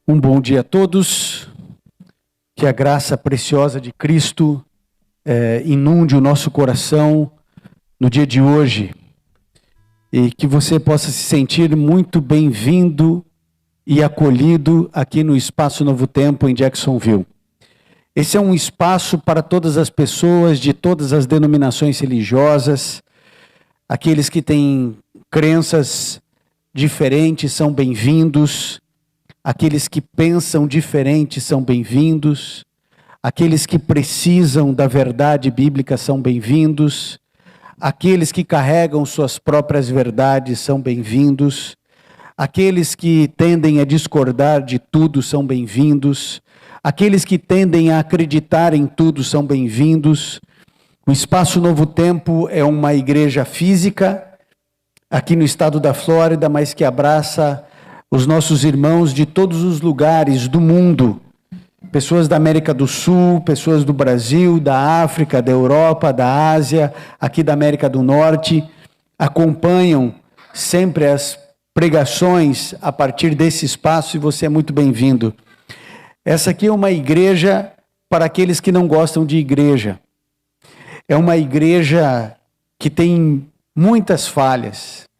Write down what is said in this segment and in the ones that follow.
Um bom dia a todos, que a graça preciosa de Cristo inunde o nosso coração no dia de hoje e que você possa se sentir muito bem-vindo e acolhido aqui no Espaço Novo Tempo em Jacksonville. Esse é um espaço para todas as pessoas de todas as denominações religiosas, aqueles que têm crenças diferentes são bem-vindos. Aqueles que pensam diferente são bem-vindos. Aqueles que precisam da verdade bíblica são bem-vindos. Aqueles que carregam suas próprias verdades são bem-vindos. Aqueles que tendem a discordar de tudo são bem-vindos. Aqueles que tendem a acreditar em tudo são bem-vindos. O Espaço Novo Tempo é uma igreja física aqui no estado da Flórida, mas que abraça os nossos irmãos de todos os lugares do mundo, pessoas da América do Sul, pessoas do Brasil, da África, da Europa, da Ásia, aqui da América do Norte, acompanham sempre as pregações a partir desse espaço e você é muito bem-vindo. Essa aqui é uma igreja para aqueles que não gostam de igreja. É uma igreja que tem muitas falhas.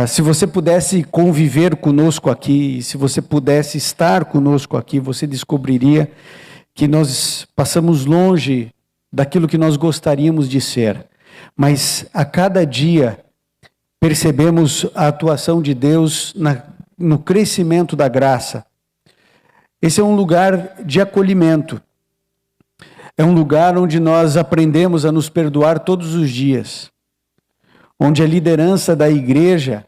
Se você pudesse conviver conosco aqui, se você pudesse estar conosco aqui, você descobriria que nós passamos longe daquilo que nós gostaríamos de ser. Mas a cada dia percebemos a atuação de Deus no crescimento da graça. Esse é um lugar de acolhimento. É um lugar onde nós aprendemos a nos perdoar todos os dias. Onde a liderança da igreja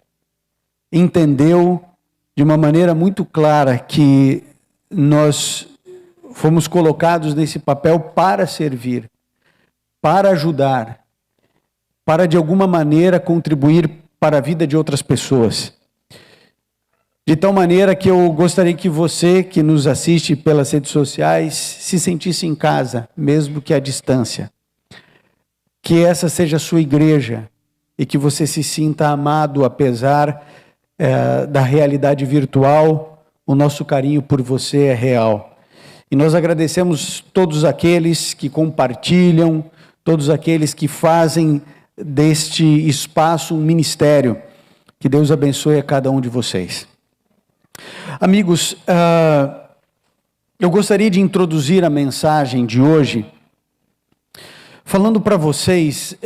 entendeu de uma maneira muito clara que nós fomos colocados nesse papel para servir, para ajudar, para de alguma maneira contribuir para a vida de outras pessoas. De tal maneira que eu gostaria que você que nos assiste pelas redes sociais se sentisse em casa, mesmo que à distância. Que essa seja a sua igreja e que você se sinta amado apesar da realidade virtual. O nosso carinho por você é real. E nós agradecemos todos aqueles que compartilham, todos aqueles que fazem deste espaço um ministério. Que Deus abençoe a cada um de vocês. Amigos, eu gostaria de introduzir a mensagem de hoje falando para vocês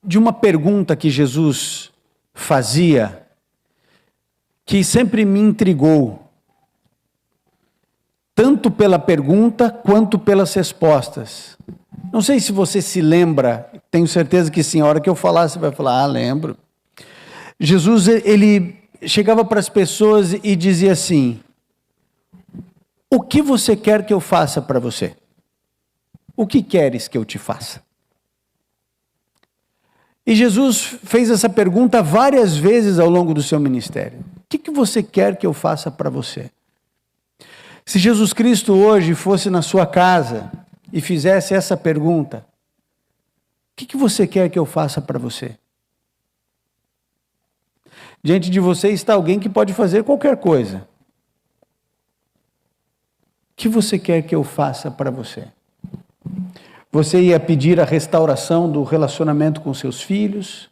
de uma pergunta que Jesus fazia, que sempre me intrigou, tanto pela pergunta quanto pelas respostas. Não sei se você se lembra, tenho certeza que sim, a hora que eu falar, você vai falar, lembro. Jesus, ele chegava para as pessoas e dizia assim: o que você quer que eu faça para você? O que queres que eu te faça? E Jesus fez essa pergunta várias vezes ao longo do seu ministério. O que você quer que eu faça para você? Se Jesus Cristo hoje fosse na sua casa e fizesse essa pergunta: o que você quer que eu faça para você? Diante de você está alguém que pode fazer qualquer coisa. O que você quer que eu faça para você? Você ia pedir a restauração do relacionamento com seus filhos?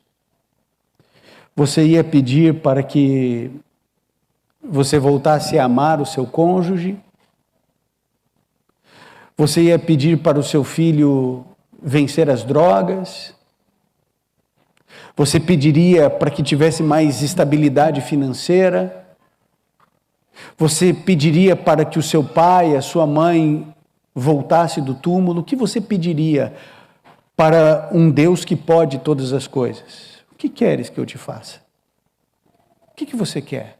Você ia pedir para que você voltasse a amar o seu cônjuge? Você ia pedir para o seu filho vencer as drogas? Você pediria para que tivesse mais estabilidade financeira? Você pediria para que o seu pai, a sua mãe voltasse do túmulo? O que você pediria para um Deus que pode todas as coisas? O que queres que eu te faça? O que você quer?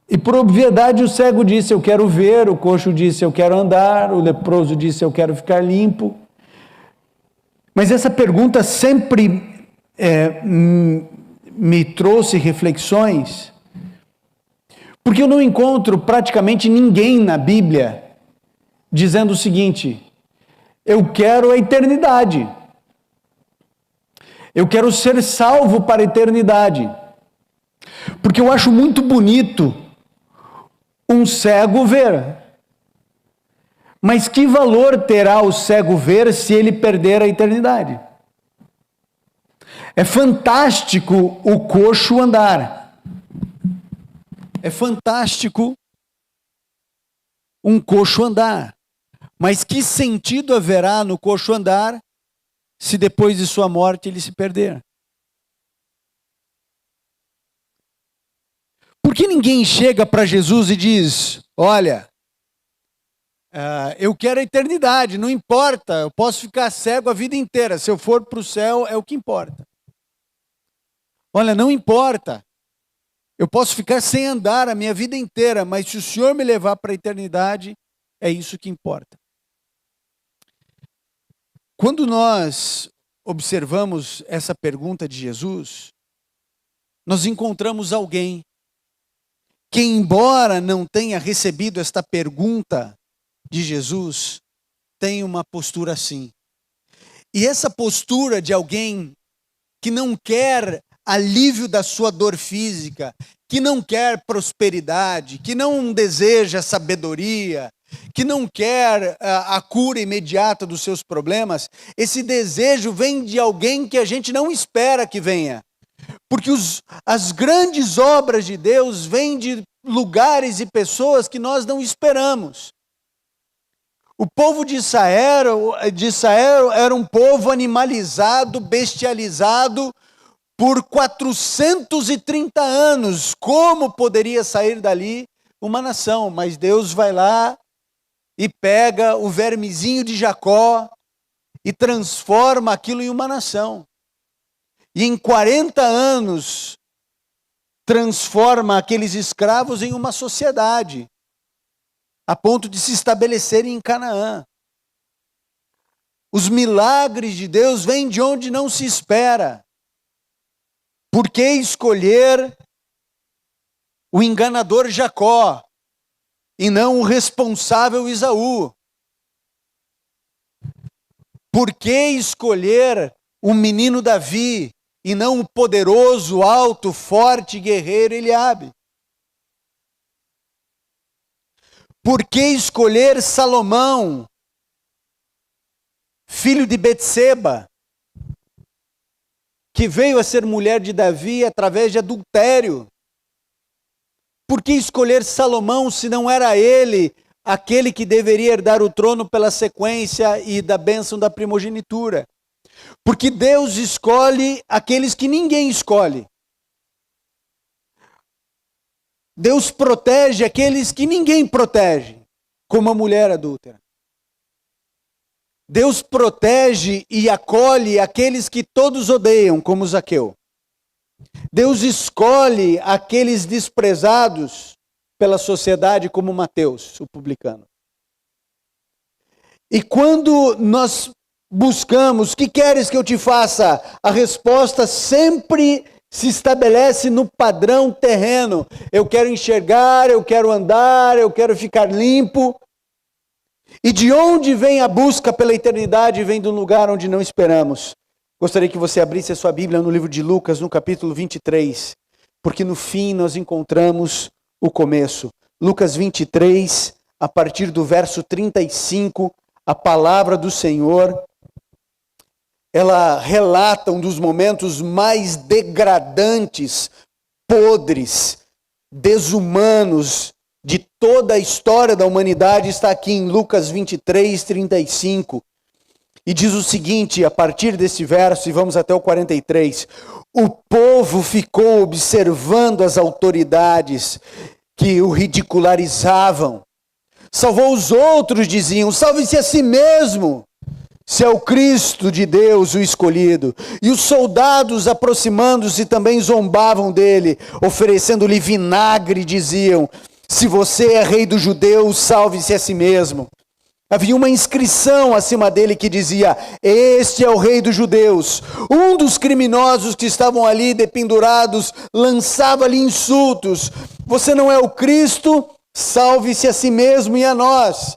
E por obviedade o cego disse, eu quero ver, o coxo disse, eu quero andar, o leproso disse, eu quero ficar limpo. Mas essa pergunta sempre me trouxe reflexões, porque eu não encontro praticamente ninguém na Bíblia dizendo o seguinte: eu quero a eternidade, eu quero ser salvo para a eternidade. Porque eu acho muito bonito um cego ver. Mas que valor terá o cego ver se ele perder a eternidade? É fantástico o coxo andar. É fantástico um coxo andar. Mas que sentido haverá no coxo andar se depois de sua morte ele se perder? Por que ninguém chega para Jesus e diz: olha, eu quero a eternidade, não importa, eu posso ficar cego a vida inteira, se eu for para o céu é o que importa. Olha, não importa, eu posso ficar sem andar a minha vida inteira, mas se o Senhor me levar para a eternidade, é isso que importa. Quando nós observamos essa pergunta de Jesus, nós encontramos alguém que, embora não tenha recebido esta pergunta de Jesus, tem uma postura assim. E essa postura de alguém que não quer alívio da sua dor física, que não quer prosperidade, que não deseja sabedoria, que não quer a cura imediata dos seus problemas, esse desejo vem de alguém que a gente não espera que venha. Porque as grandes obras de Deus vêm de lugares e pessoas que nós não esperamos. O povo de Israel era um povo animalizado, bestializado por 430 anos. Como poderia sair dali uma nação? Mas Deus vai lá e pega o vermezinho de Jacó e transforma aquilo em uma nação. E em 40 anos transforma aqueles escravos em uma sociedade, a ponto de se estabelecerem em Canaã. Os milagres de Deus vêm de onde não se espera. Por que escolher o enganador Jacó e não o responsável Esaú? Por que escolher o menino Davi e não o poderoso, alto, forte, guerreiro Eliabe? Por que escolher Salomão, filho de Betseba, que veio a ser mulher de Davi através de adultério? Por que escolher Salomão se não era ele aquele que deveria herdar o trono pela sequência e da bênção da primogenitura? Porque Deus escolhe aqueles que ninguém escolhe. Deus protege aqueles que ninguém protege, como a mulher adúltera. Deus protege e acolhe aqueles que todos odeiam, como Zaqueu. Deus escolhe aqueles desprezados pela sociedade, como Mateus, o publicano. E quando nós buscamos, que queres que eu te faça? A resposta sempre se estabelece no padrão terreno. Eu quero enxergar, eu quero andar, eu quero ficar limpo. E de onde vem a busca pela eternidade? Vem do lugar onde não esperamos. Gostaria que você abrisse a sua Bíblia no livro de Lucas, no capítulo 23, porque no fim nós encontramos o começo. Lucas 23, a partir do verso 35, a palavra do Senhor, ela relata um dos momentos mais degradantes, podres, desumanos de toda a história da humanidade. Está aqui em Lucas 23, 35. E diz o seguinte, a partir desse verso, e vamos até o 43. O povo ficou observando as autoridades que o ridicularizavam. Salvou os outros, diziam, salve-se a si mesmo, se é o Cristo de Deus o escolhido. E os soldados, aproximando-se, também zombavam dele, oferecendo-lhe vinagre, diziam, se você é rei dos judeus, salve-se a si mesmo. Havia uma inscrição acima dele que dizia, este é o rei dos judeus. Um dos criminosos que estavam ali dependurados lançava-lhe insultos. Você não é o Cristo? Salve-se a si mesmo e a nós.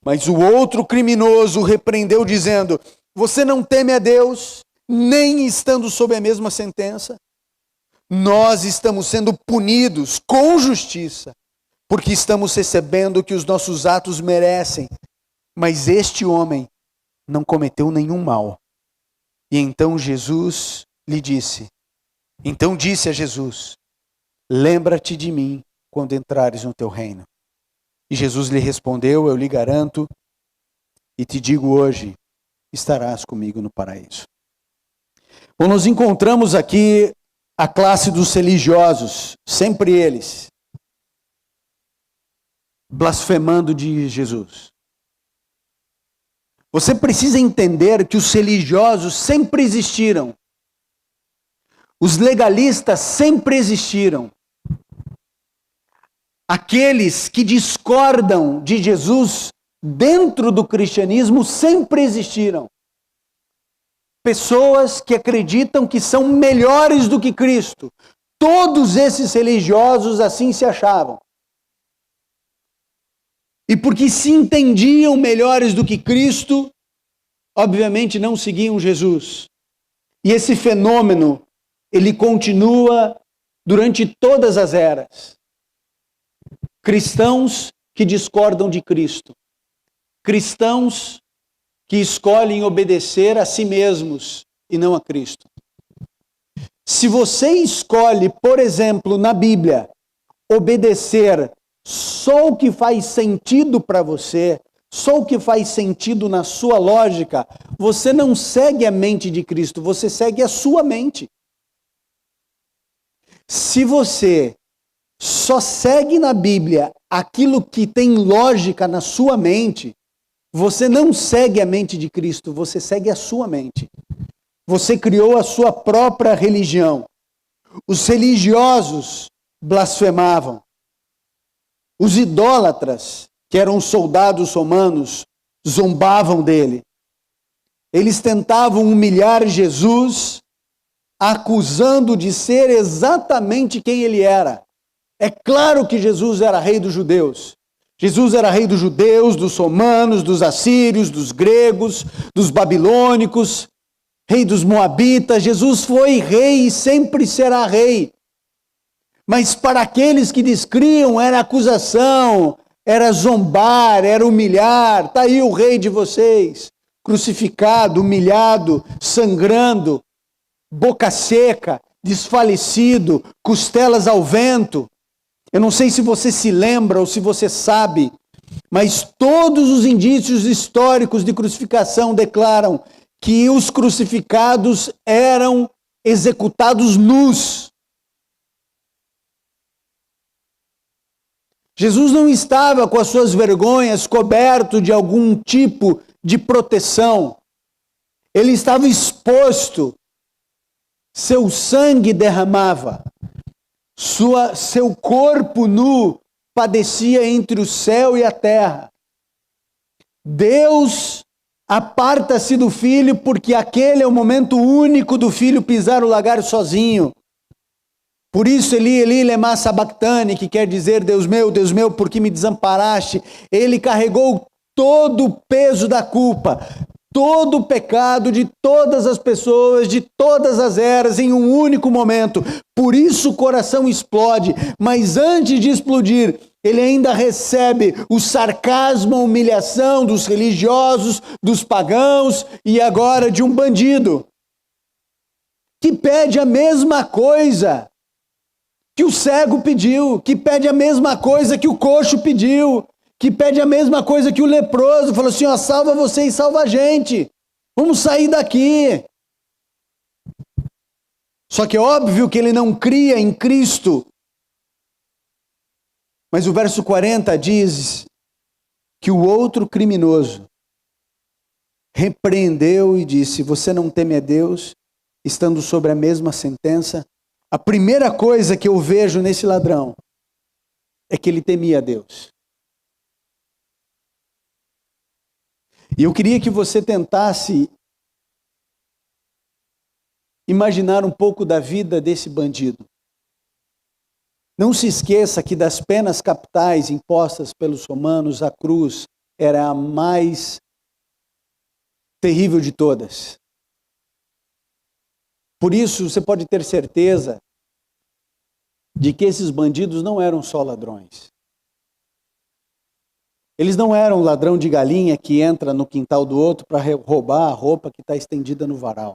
Mas o outro criminoso repreendeu dizendo, você não teme a Deus, nem estando sob a mesma sentença? Nós estamos sendo punidos com justiça, porque estamos recebendo o que os nossos atos merecem. Mas este homem não cometeu nenhum mal. E então Jesus lhe disse, então disse a Jesus, lembra-te de mim quando entrares no teu reino. E Jesus lhe respondeu, eu lhe garanto e te digo hoje, estarás comigo no paraíso. Bom, nós encontramos aqui a classe dos religiosos, sempre eles, blasfemando de Jesus. Você precisa entender que os religiosos sempre existiram. Os legalistas sempre existiram. Aqueles que discordam de Jesus dentro do cristianismo sempre existiram. Pessoas que acreditam que são melhores do que Cristo. Todos esses religiosos assim se achavam. E porque se entendiam melhores do que Cristo, obviamente não seguiam Jesus. E esse fenômeno, ele continua durante todas as eras. Cristãos que discordam de Cristo. Cristãos que escolhem obedecer a si mesmos e não a Cristo. Se você escolhe, por exemplo, na Bíblia, obedecer só o que faz sentido para você, só o que faz sentido na sua lógica, você não segue a mente de Cristo, você segue a sua mente. Se você só segue na Bíblia aquilo que tem lógica na sua mente, você não segue a mente de Cristo, você segue a sua mente. Você criou a sua própria religião. Os religiosos blasfemavam. Os idólatras, que eram soldados romanos, zombavam dele. Eles tentavam humilhar Jesus, acusando de ser exatamente quem ele era. É claro que Jesus era rei dos judeus. Jesus era rei dos judeus, dos romanos, dos assírios, dos gregos, dos babilônicos, rei dos moabitas. Jesus foi rei e sempre será rei. Mas para aqueles que descriam, era acusação, era zombar, era humilhar. Está aí o rei de vocês, crucificado, humilhado, sangrando, boca seca, desfalecido, costelas ao vento. Eu não sei se você se lembra ou se você sabe, mas todos os indícios históricos de crucificação declaram que os crucificados eram executados nus. Jesus não estava com as suas vergonhas coberto de algum tipo de proteção. Ele estava exposto. Seu sangue derramava. Seu corpo nu padecia entre o céu e a terra. Deus aparta-se do Filho porque aquele é o momento único do Filho pisar o lagar sozinho. Por isso, Eli, Eli, lema sabachthani, que quer dizer, Deus meu, por que me desamparaste? Ele carregou todo o peso da culpa, todo o pecado de todas as pessoas, de todas as eras, em um único momento. Por isso o coração explode, mas antes de explodir, ele ainda recebe o sarcasmo, a humilhação dos religiosos, dos pagãos e agora de um bandido, que pede a mesma coisa que o cego pediu, que pede a mesma coisa que o coxo pediu, que pede a mesma coisa que o leproso, falou assim, ó, salva você e salva a gente, vamos sair daqui. Só que é óbvio que ele não cria em Cristo. Mas o verso 40 diz que o outro criminoso repreendeu e disse, você não teme a Deus, estando sobre a mesma sentença? A primeira coisa que eu vejo nesse ladrão é que ele temia a Deus. E eu queria que você tentasse imaginar um pouco da vida desse bandido. Não se esqueça que das penas capitais impostas pelos romanos, a cruz era a mais terrível de todas. Por isso, você pode ter certeza de que esses bandidos não eram só ladrões. Eles não eram ladrão de galinha que entra no quintal do outro para roubar a roupa que está estendida no varal.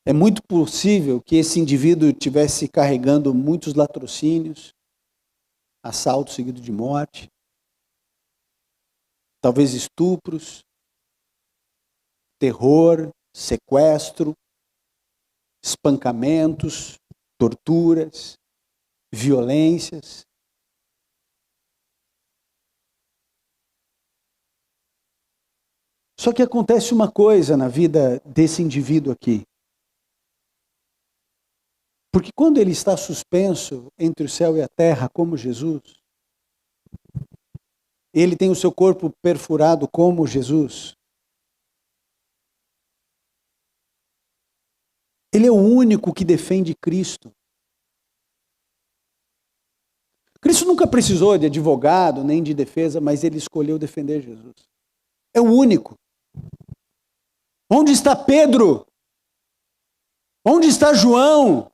É muito possível que esse indivíduo estivesse carregando muitos latrocínios, assalto seguido de morte, talvez estupros, terror, sequestro, espancamentos, torturas, violências. Só que acontece uma coisa na vida desse indivíduo aqui. Porque quando ele está suspenso entre o céu e a terra, como Jesus, ele tem o seu corpo perfurado como Jesus. Ele é o único que defende Cristo. Cristo nunca precisou de advogado, nem de defesa, mas ele escolheu defender Jesus. É o único. Onde está Pedro? Onde está João?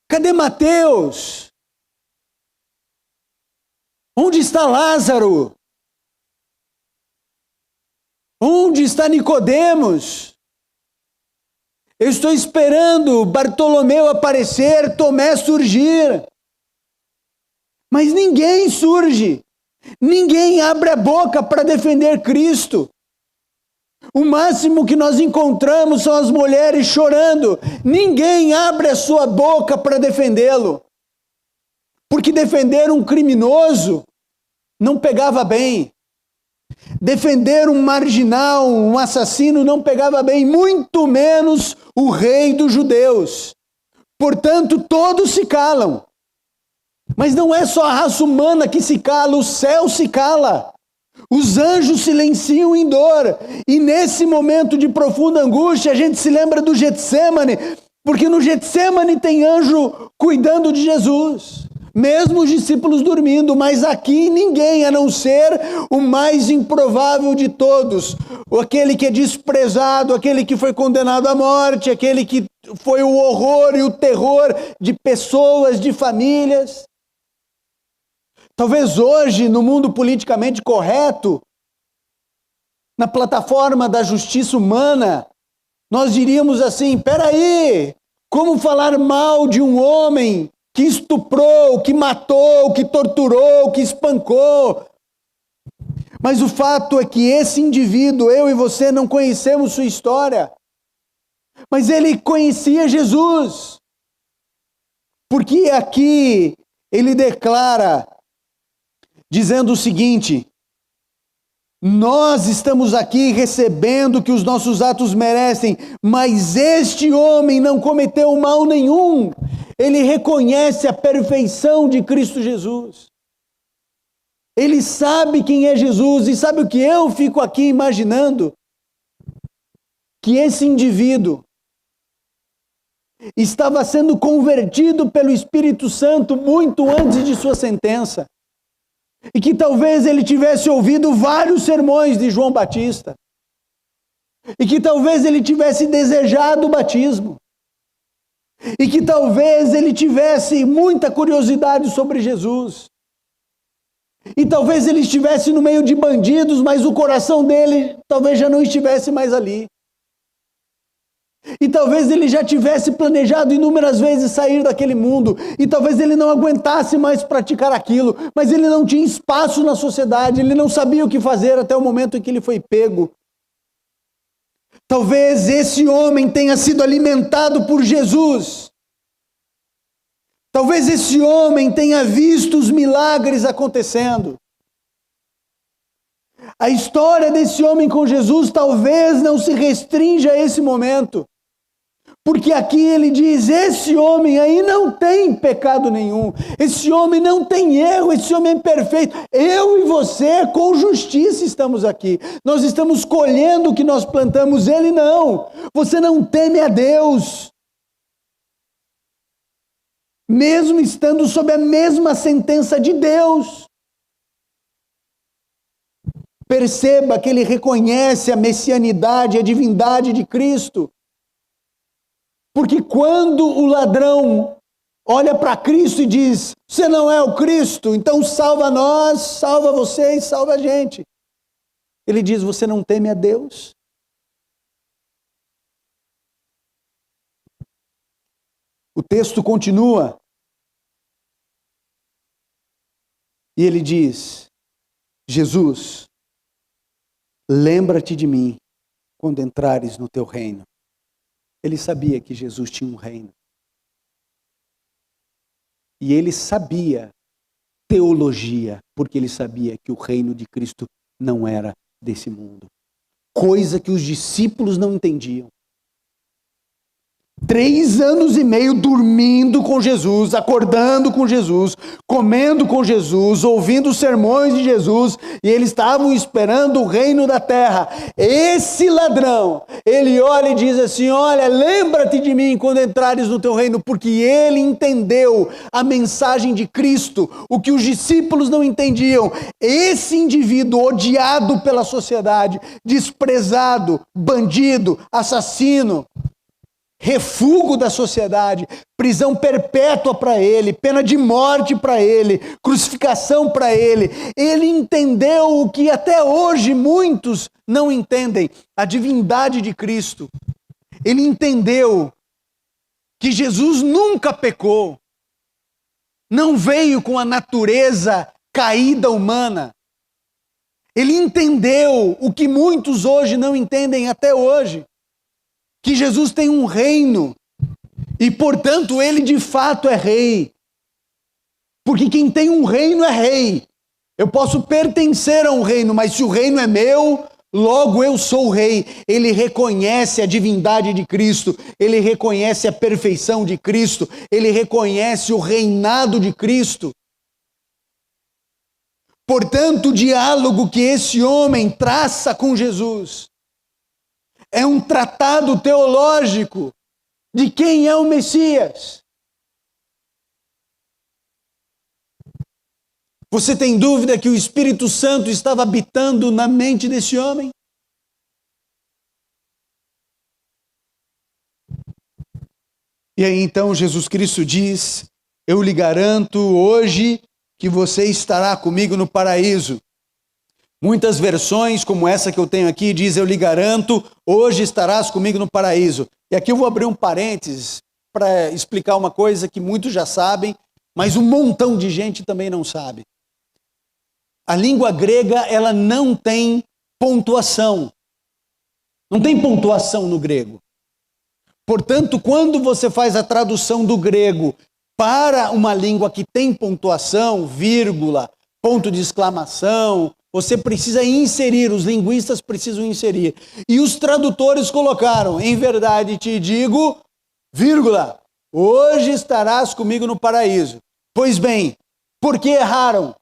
Cadê Mateus? Onde está Lázaro? Onde está Nicodemos? Eu estou esperando Bartolomeu aparecer, Tomé surgir. Mas ninguém surge. Ninguém abre a boca para defender Cristo. O máximo que nós encontramos são as mulheres chorando. Ninguém abre a sua boca para defendê-lo. Porque defender um criminoso não pegava bem. Defender um marginal, um assassino não pegava bem, muito menos o rei dos judeus. Portanto, todos se calam. Mas não é só a raça humana que se cala, o céu se cala. Os anjos silenciam em dor. E nesse momento de profunda angústia, a gente se lembra do Getsemane, porque no Getsemane tem anjo cuidando de Jesus. Mesmo os discípulos dormindo, mas aqui ninguém, a não ser o mais improvável de todos. Aquele que é desprezado, aquele que foi condenado à morte, aquele que foi o horror e o terror de pessoas, de famílias. Talvez hoje, no mundo politicamente correto, na plataforma da justiça humana, nós diríamos assim, peraí, como falar mal de um homem que estuprou, que matou, que torturou, que espancou? Mas o fato é que esse indivíduo, eu e você, não conhecemos sua história, mas ele conhecia Jesus. Porque aqui ele declara, dizendo o seguinte: nós estamos aqui recebendo o que os nossos atos merecem, mas este homem não cometeu mal nenhum. Ele reconhece a perfeição de Cristo Jesus. Ele sabe quem é Jesus, e sabe o que eu fico aqui imaginando? Que esse indivíduo estava sendo convertido pelo Espírito Santo muito antes de sua sentença. E que talvez ele tivesse ouvido vários sermões de João Batista. E que talvez ele tivesse desejado o batismo. E que talvez ele tivesse muita curiosidade sobre Jesus. E talvez ele estivesse no meio de bandidos, mas o coração dele talvez já não estivesse mais ali. E talvez ele já tivesse planejado inúmeras vezes sair daquele mundo. E talvez ele não aguentasse mais praticar aquilo. Mas ele não tinha espaço na sociedade. Ele não sabia o que fazer até o momento em que ele foi pego. Talvez esse homem tenha sido alimentado por Jesus. Talvez esse homem tenha visto os milagres acontecendo. A história desse homem com Jesus talvez não se restrinja a esse momento. Porque aqui ele diz, esse homem aí não tem pecado nenhum, esse homem não tem erro, esse homem é perfeito. Eu e você, com justiça, estamos aqui. Nós estamos colhendo o que nós plantamos, ele não. Você não teme a Deus. Mesmo estando sob a mesma sentença de Deus. Perceba que ele reconhece a messianidade, a divindade de Cristo. Porque quando o ladrão olha para Cristo e diz, você não é o Cristo, então salva nós, salva vocês, salva a gente. Ele diz, você não teme a Deus? O texto continua. E ele diz, Jesus, lembra-te de mim quando entrares no teu reino. Ele sabia que Jesus tinha um reino. E ele sabia teologia, porque ele sabia que o reino de Cristo não era desse mundo. Coisa que os discípulos não entendiam. 3 anos e meio dormindo com Jesus, acordando com Jesus, comendo com Jesus, ouvindo os sermões de Jesus, e eles estavam esperando o reino da terra. Esse ladrão, ele olha e diz assim, olha, lembra-te de mim quando entrares no teu reino, porque ele entendeu a mensagem de Cristo, o que os discípulos não entendiam. Esse indivíduo odiado pela sociedade, desprezado, bandido, assassino, refúgio da sociedade, prisão perpétua para ele, pena de morte para ele, crucificação para ele. Ele entendeu o que até hoje muitos não entendem, a divindade de Cristo. Ele entendeu que Jesus nunca pecou, não veio com a natureza caída humana. Ele entendeu o que muitos hoje não entendem até hoje. Que Jesus tem um reino e, portanto, ele de fato é rei. Porque quem tem um reino é rei. Eu posso pertencer a um reino, mas se o reino é meu, logo eu sou o rei. Ele reconhece a divindade de Cristo, ele reconhece a perfeição de Cristo, ele reconhece o reinado de Cristo. Portanto, o diálogo que esse homem traça com Jesus é um tratado teológico de quem é o Messias. Você tem dúvida que o Espírito Santo estava habitando na mente desse homem? E aí então Jesus Cristo diz, eu lhe garanto hoje que você estará comigo no paraíso. Muitas versões, como essa que eu tenho aqui, diz, eu lhe garanto, hoje estarás comigo no paraíso. E aqui eu vou abrir um parênteses para explicar uma coisa que muitos já sabem, mas um montão de gente também não sabe. A língua grega, ela não tem pontuação. Não tem pontuação no grego. Portanto, quando você faz a tradução do grego para uma língua que tem pontuação, vírgula, ponto de exclamação, você precisa inserir, os linguistas precisam inserir. E os tradutores colocaram, em verdade te digo, vírgula, hoje estarás comigo no paraíso. Pois bem, por que erraram?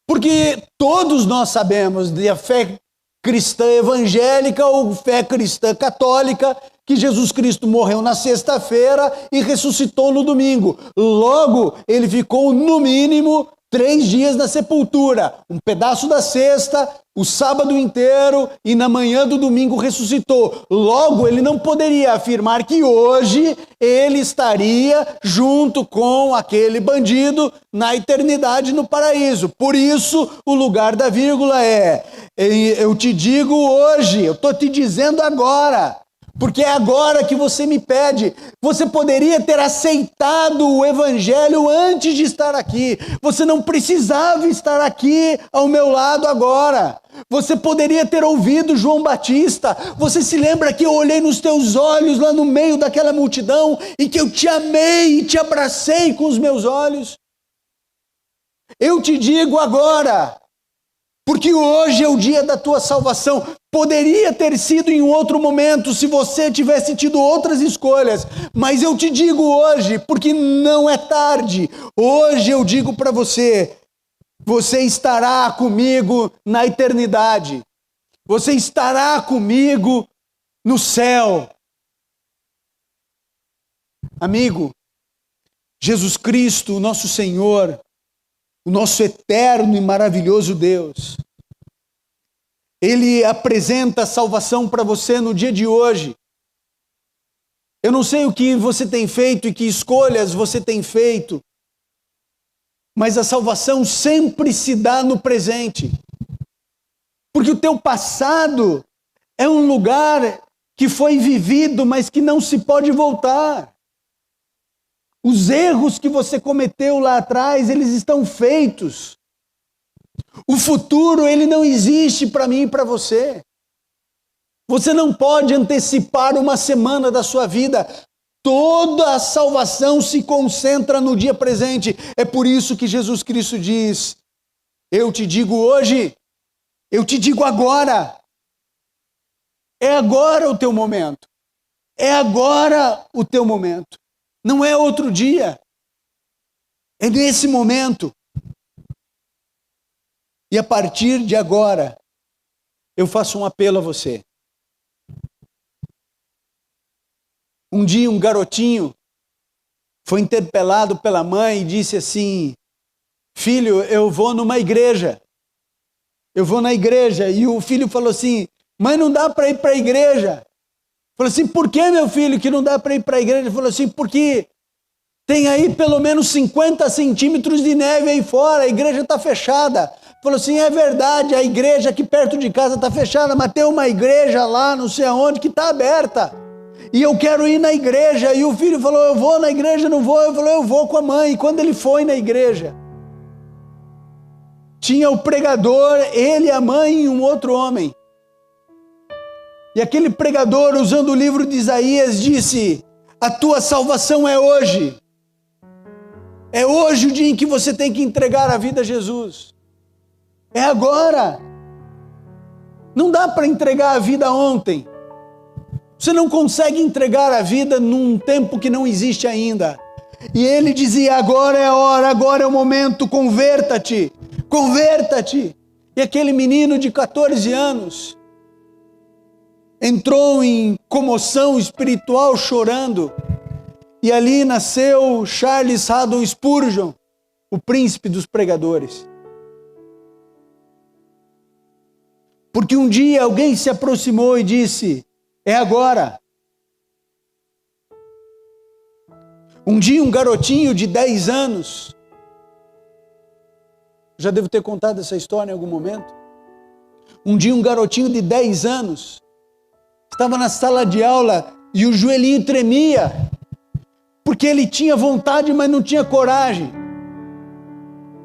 Porque todos nós sabemos da fé cristã evangélica ou fé cristã católica que Jesus Cristo morreu na sexta-feira e ressuscitou no domingo. Logo, ele ficou no mínimo 3 dias na sepultura, um pedaço da sexta, o sábado inteiro e na manhã do domingo ressuscitou. Logo, ele não poderia afirmar que hoje ele estaria junto com aquele bandido na eternidade no paraíso. Por isso, o lugar da vírgula é, eu te digo hoje, eu estou te dizendo agora. Porque é agora que você me pede. Você poderia ter aceitado o evangelho antes de estar aqui. Você não precisava estar aqui ao meu lado agora. Você poderia ter ouvido João Batista. Você se lembra que eu olhei nos teus olhos lá no meio daquela multidão e que eu te amei e te abracei com os meus olhos? Eu te digo agora, porque hoje é o dia da tua salvação. Poderia ter sido em um outro momento, se você tivesse tido outras escolhas. Mas eu te digo hoje, porque não é tarde. Hoje eu digo para você, você estará comigo na eternidade. Você estará comigo no céu. Amigo, Jesus Cristo, o nosso Senhor, o nosso eterno e maravilhoso Deus, Ele apresenta a salvação para você no dia de hoje. Eu não sei o que você tem feito e que escolhas você tem feito, mas a salvação sempre se dá no presente. Porque o teu passado é um lugar que foi vivido, mas que não se pode voltar. Os erros que você cometeu lá atrás, eles estão feitos. O futuro, ele não existe para mim e para você. Você não pode antecipar uma semana da sua vida. Toda a salvação se concentra no dia presente. É por isso que Jesus Cristo diz: eu te digo hoje, eu te digo agora. É agora o teu momento. É agora o teu momento. Não é outro dia. É nesse momento. E a partir de agora, eu faço um apelo a você. Um dia um garotinho foi interpelado pela mãe e disse assim: filho, eu vou numa igreja. Eu vou na igreja. E o filho falou assim: mãe, não dá para ir para a igreja. Falou assim: por que, meu filho, que não dá para ir para a igreja? Ele falou assim: porque tem aí pelo menos 50 centímetros de neve aí fora, a igreja está fechada. Falou assim: é verdade, a igreja aqui perto de casa está fechada, mas tem uma igreja lá, não sei aonde, que está aberta. E eu quero ir na igreja. E o filho falou: eu vou na igreja, não vou. Eu falei: eu vou com a mãe. E quando ele foi na igreja, tinha o pregador, ele, a mãe e um outro homem. E aquele pregador, usando o livro de Isaías, disse: a tua salvação é hoje. É hoje o dia em que você tem que entregar a vida a Jesus. É agora. Não dá para entregar a vida ontem. Você não consegue entregar a vida num tempo que não existe ainda. E ele dizia: agora é a hora, agora é o momento, converta-te, converta-te. E aquele menino de 14 anos entrou em comoção espiritual, chorando. E ali nasceu Charles Haddon Spurgeon, o príncipe dos pregadores. Porque um dia alguém se aproximou e disse: é agora. Um dia um garotinho de 10 anos, já devo ter contado essa história em algum momento. Um dia um garotinho de 10 anos, estava na sala de aula e o joelhinho tremia, porque ele tinha vontade, mas não tinha coragem.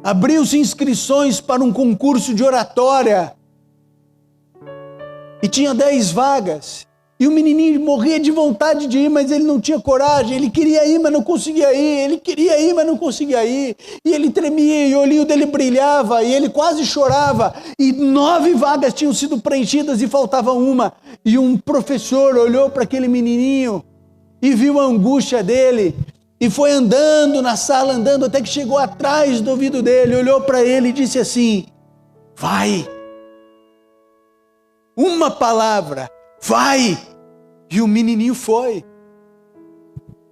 Abriu-se inscrições para um concurso de oratória, e tinha 10 vagas. E o menininho morria de vontade de ir, mas ele não tinha coragem. Ele queria ir, mas não conseguia ir. Ele queria ir, mas não conseguia ir. E ele tremia, e o olhinho dele brilhava, e ele quase chorava. E 9 vagas tinham sido preenchidas e faltava uma. E um professor olhou para aquele menininho e viu a angústia dele. E foi andando na sala, andando, até que chegou atrás do ouvido dele. Olhou para ele e disse assim: vai. Uma palavra: vai! E o menininho foi.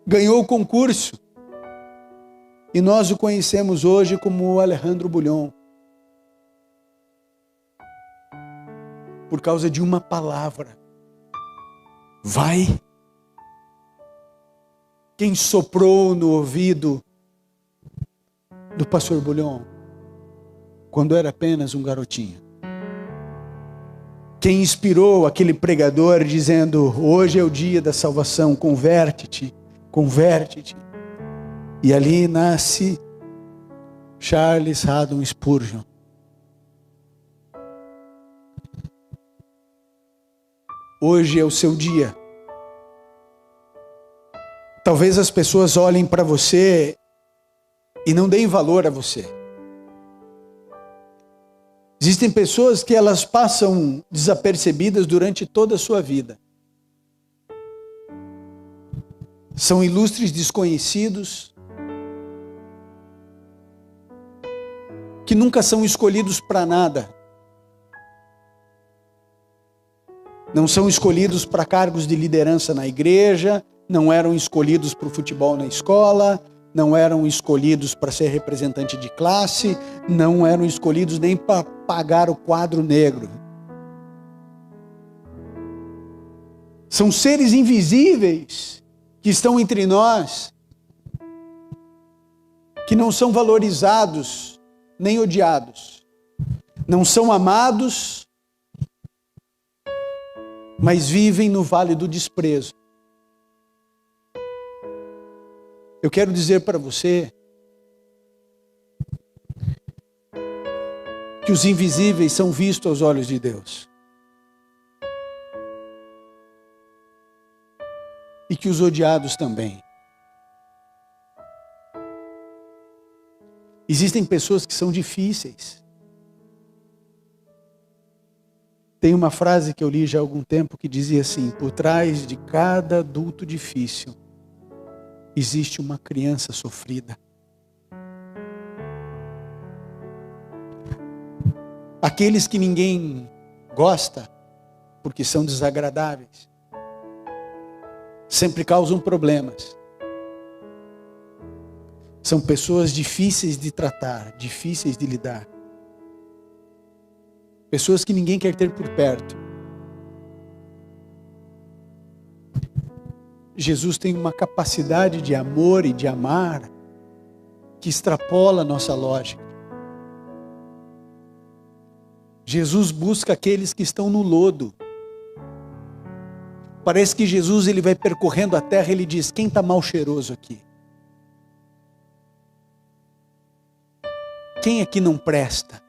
Ganhou o concurso. E nós o conhecemos hoje como Alejandro Bulhon. Por causa de uma palavra: vai! Quem soprou no ouvido do pastor Bulhon quando era apenas um garotinho? Quem inspirou aquele pregador dizendo: hoje é o dia da salvação, converte-te, converte-te. E ali nasce Charles Haddon Spurgeon. Hoje é o seu dia. Talvez as pessoas olhem para você e não deem valor a você. Existem pessoas que elas passam desapercebidas durante toda a sua vida. São ilustres desconhecidos, que nunca são escolhidos para nada. Não são escolhidos para cargos de liderança na igreja, não eram escolhidos para o futebol na escola, não eram escolhidos para ser representante de classe, não eram escolhidos nem para pagar o quadro negro. São seres invisíveis que estão entre nós, que não são valorizados nem odiados, não são amados, mas vivem no vale do desprezo. Eu quero dizer para você que os invisíveis são vistos aos olhos de Deus. E que os odiados também. Existem pessoas que são difíceis. Tem uma frase que eu li já há algum tempo que dizia assim: por trás de cada adulto difícil existe uma criança sofrida. Aqueles que ninguém gosta, porque são desagradáveis, sempre causam problemas. São pessoas difíceis de tratar, difíceis de lidar. Pessoas que ninguém quer ter por perto. Jesus tem uma capacidade de amor e de amar que extrapola a nossa lógica. Jesus busca aqueles que estão no lodo. Parece que Jesus ele vai percorrendo a terra e ele diz: quem está mal cheiroso aqui? Quem aqui não presta?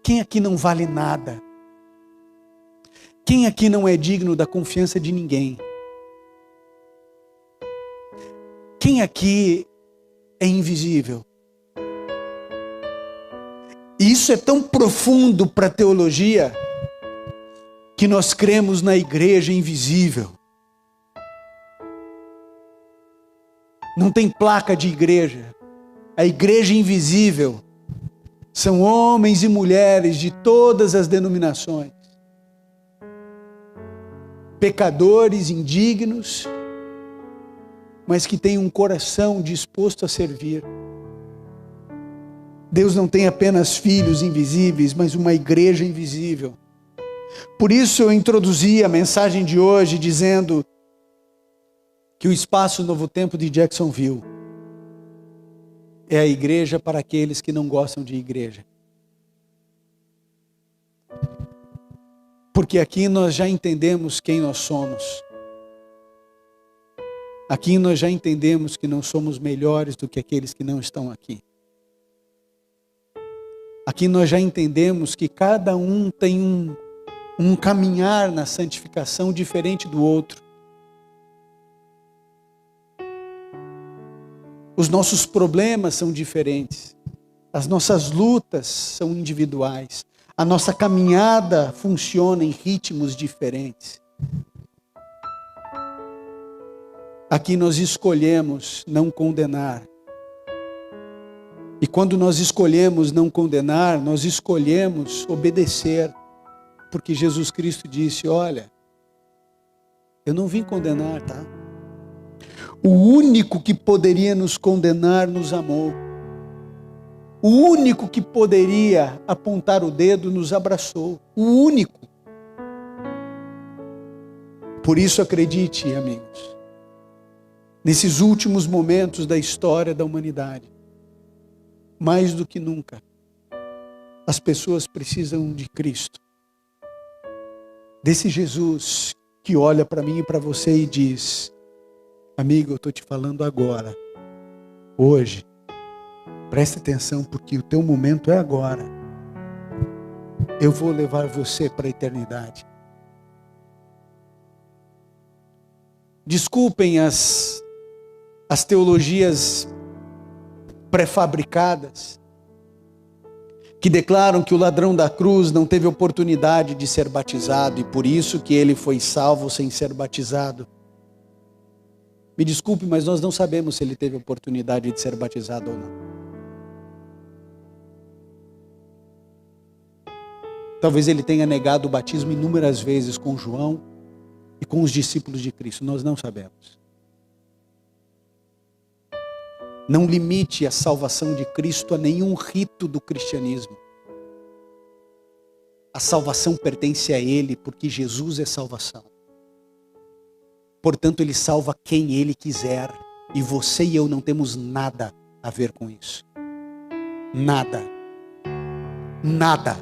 Quem aqui não vale nada? Quem aqui não é digno da confiança de ninguém? Quem aqui é invisível? E isso é tão profundo para a teologia que nós cremos na igreja invisível. Não tem placa de igreja. A igreja invisível são homens e mulheres de todas as denominações. Pecadores, indignos, mas que têm um coração disposto a servir. Deus não tem apenas filhos invisíveis, mas uma igreja invisível. Por isso eu introduzi a mensagem de hoje dizendo que o Espaço Novo Tempo de Jacksonville é a igreja para aqueles que não gostam de igreja. Porque aqui nós já entendemos quem nós somos. Aqui nós já entendemos que não somos melhores do que aqueles que não estão aqui. Aqui nós já entendemos que cada um tem um caminhar na santificação diferente do outro. Os nossos problemas são diferentes. As nossas lutas são individuais. A nossa caminhada funciona em ritmos diferentes. Aqui nós escolhemos não condenar. E quando nós escolhemos não condenar, nós escolhemos obedecer. Porque Jesus Cristo disse: olha, eu não vim condenar, tá? O único que poderia nos condenar nos amou. O único que poderia apontar o dedo nos abraçou. O único. Por isso acredite, amigos, nesses últimos momentos da história da humanidade, mais do que nunca, as pessoas precisam de Cristo. Desse Jesus que olha para mim e para você e diz: amigo, eu estou te falando agora, hoje, preste atenção porque o teu momento é agora. Eu vou levar você para a eternidade. Desculpem as teologias pré-fabricadas que declaram que o ladrão da cruz não teve oportunidade de ser batizado e por isso que ele foi salvo sem ser batizado. Me desculpe, mas nós não sabemos se ele teve oportunidade de ser batizado ou não. Talvez ele tenha negado o batismo inúmeras vezes com João e com os discípulos de Cristo. Nós não sabemos. Não limite a salvação de Cristo a nenhum rito do cristianismo. A salvação pertence a Ele, porque Jesus é salvação. Portanto, ele salva quem ele quiser. E você e eu não temos nada a ver com isso. Nada. Nada.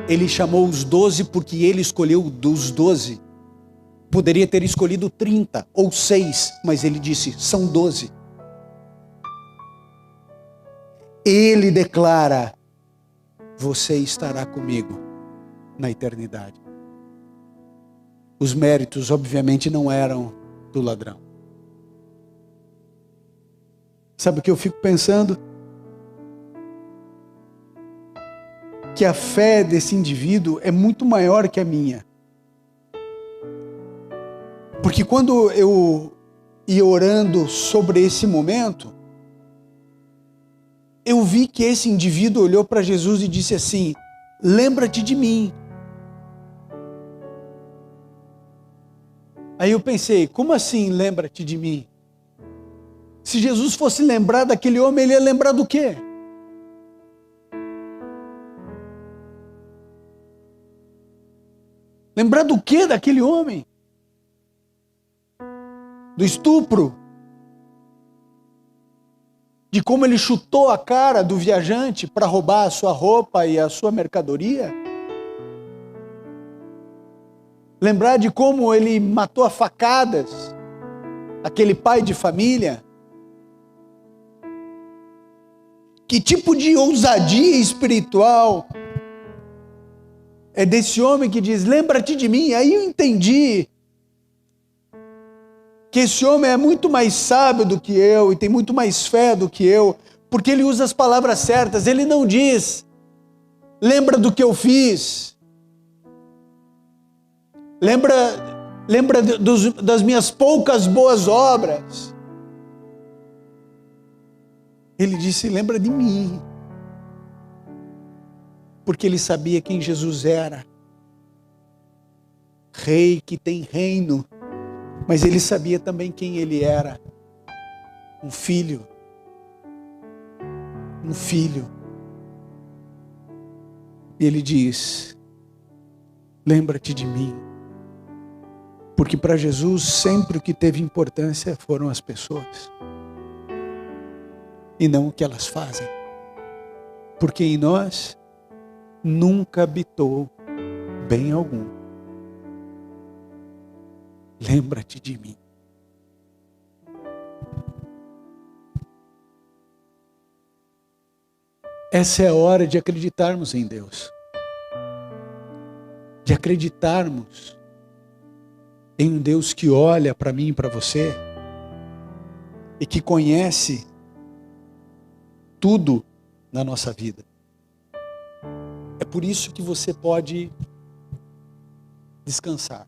Ele chamou os 12 porque ele escolheu dos 12. Poderia ter escolhido 30 ou 6, mas ele disse, são 12. Ele declara, você estará comigo na eternidade. Os méritos, obviamente, não eram do ladrão. Sabe o que eu fico pensando? Que a fé desse indivíduo é muito maior que a minha. Porque quando eu ia orando sobre esse momento, eu vi que esse indivíduo olhou para Jesus e disse assim, lembra-te de mim. Aí eu pensei, como assim lembra-te de mim? Se Jesus fosse lembrar daquele homem, ele ia lembrar do quê? Lembrar do quê daquele homem? Do estupro? De como ele chutou a cara do viajante para roubar a sua roupa e a sua mercadoria? Lembrar de como ele matou a facadas aquele pai de família? Que tipo de ousadia espiritual é desse homem que diz, lembra-te de mim? Aí eu entendi que esse homem é muito mais sábio do que eu e tem muito mais fé do que eu, porque ele usa as palavras certas. Ele não diz, lembra do que eu fiz, lembra das minhas poucas boas obras. Ele disse, lembra de mim, porque ele sabia quem Jesus era, rei que tem reino. Mas ele sabia também quem ele era, um filho. Um filho. E ele diz, lembra-te de mim. Porque para Jesus sempre o que teve importância foram as pessoas. E não o que elas fazem. Porque em nós nunca habitou bem algum. Lembra-te de mim. Essa é a hora de acreditarmos em Deus. De acreditarmos em um Deus que olha para mim e para você e que conhece tudo na nossa vida. É por isso que você pode descansar.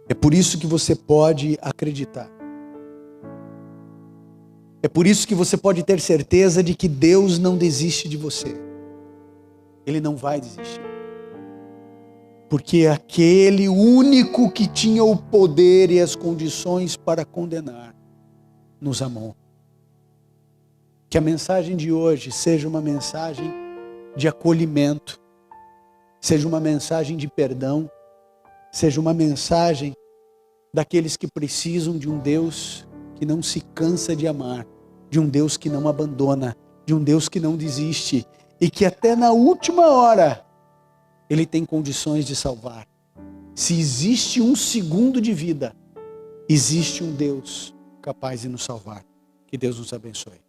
É por isso que você pode acreditar. É por isso que você pode ter certeza de que Deus não desiste de você. Ele não vai desistir. Porque aquele único que tinha o poder e as condições para condenar, nos amou. Que a mensagem de hoje seja uma mensagem de acolhimento, seja uma mensagem de perdão, seja uma mensagem daqueles que precisam de um Deus que não se cansa de amar, de um Deus que não abandona, de um Deus que não desiste e que até na última hora Ele tem condições de salvar. Se existe um segundo de vida, existe um Deus capaz de nos salvar. Que Deus nos abençoe.